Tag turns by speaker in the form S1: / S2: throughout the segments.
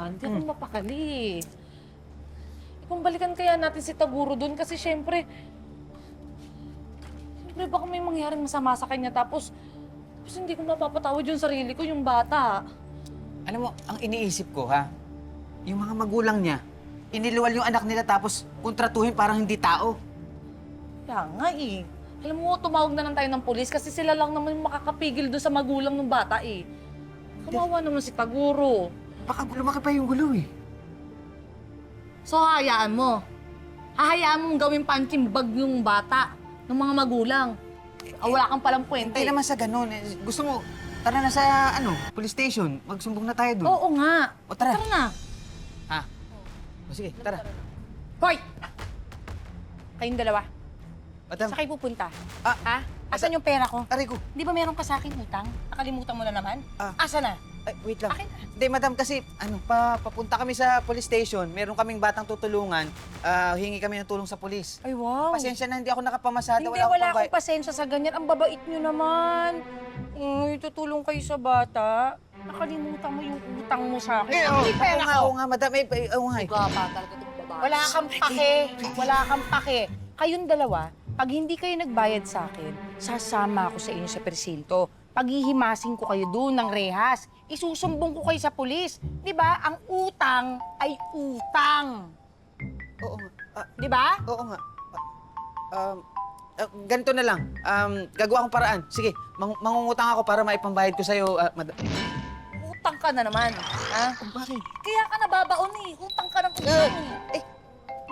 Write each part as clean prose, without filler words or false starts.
S1: naman. Hindi ako mapakali. Kung balikan kaya natin si Taguro doon kasi syempre baka may mangyaring masama sa kanya tapos hindi ko mapapatawad yung sarili ko, yung bata.
S2: Alam mo, ang iniisip ko, ha? Yung mga magulang niya, iniluwal yung anak nila tapos kontratuhin parang hindi tao.
S1: Kaya nga eh. Alam mo, tumawag na lang tayo ng pulis kasi sila lang naman yung makakapigil doon sa magulang ng bata eh. Kawawa naman si Taguro.
S2: Baka lumaki pa yung gulo eh.
S1: So, hahayaan mo. Hahayaan mong gawin punching bag yung bata ng mga magulang. Wala kang palang puwente.
S2: Hindi naman sa ganun. Gusto mo, tara na sa, police station. Magsumbong na tayo doon.
S1: Oo nga.
S2: O tara.
S1: Tara na.
S2: Ha? O sige, tara.
S3: Hoy! Kayong dalawa,
S2: Madam,
S3: saan kayo pupunta?
S2: Ah,
S3: Ha? Asan yung pera ko?
S2: aray ko.
S3: Di ba meron ka sa akin utang? Nakalimutan mo na naman?
S2: Ah.
S3: Asa na?
S2: Ay, wait lang.
S3: Akin na.
S2: Hindi, madam, kasi, papunta kami sa police station. Meron kaming batang tutulungan. Hingi kami ng tulong sa police.
S3: Ay, wow.
S2: Pasensya na, hindi ako nakapamasada.
S3: Hindi,
S2: akong
S3: wala akong
S2: pambay-
S3: pasensya sa ganyan. Ang babait nyo naman. Tutulong kayo sa bata. Nakalimutan mo yung utang mo sa akin. May pera
S2: Oo
S3: ko.
S2: nga, madam. Oo nga.
S1: Gapa talaga itong babae.
S3: Wala kang pake. Wala kang pake. Kayong dalawa, pag hindi kayo nagbayad sa akin, sasama ako sa inyo sa presinto. Paghihimasin ko kayo doon ng rehas. Isusumbong ko kayo sa pulis. Di ba? Ang utang ay utang.
S2: Oo nga.
S3: Di ba?
S2: Oo nga. Ganito na lang. Gagawa akong paraan. Sige, mangungutang ako para maipambayad ko sa'yo, madam.
S1: Utang ka na naman. Ha?
S2: Bakit?
S1: Kaya ka nababaon eh. Utang ka ng utang eh.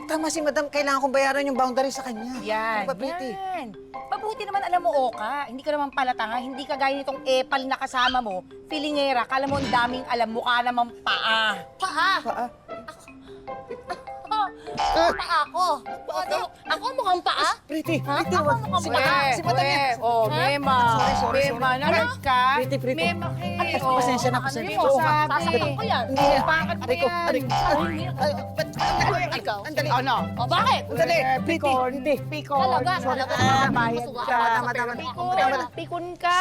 S2: Tama si madam. Kailangan kong bayaran yung boundary sa kanya.
S3: Yan,
S2: Ano ba, Pretty?
S3: yan. Mabuti naman alam mo, Oka. Hindi ka naman palatanga. Hindi ka gaya nitong epal na kasama mo. Filingera, kala mo ang daming alam. Mukha naman paa.
S1: Paa!
S2: Paa?
S1: Paa ako! Ako mukhang paa?
S2: Pretty,
S1: Ha?
S2: Pretty,
S1: Ako
S2: wag.
S1: mukhang
S2: Si
S1: paa?
S2: madam, si madam yan.
S3: Oh,
S1: Ha?
S3: Mema.
S2: Sorry.
S3: Mema, nalag ka.
S2: Pretty, Pretty.
S3: Mema,
S2: Ay, pasensya na, pasensya
S3: Ano yung sabi?
S1: Sasaktan ko yan.
S2: Hindi.
S3: Bakit mo
S2: Aray ko,
S3: yan?
S2: aray ko.
S1: Ikaw?
S2: Andali.
S3: Ano?
S1: O bakit?
S2: Andali. Pretty, Pretty.
S3: Pikon.
S1: Talaga,
S3: Sorry,
S1: talaga.
S3: bayad
S1: Masuka
S3: ka.
S1: ka.
S2: Tama.
S3: Pikon. Pikon ka.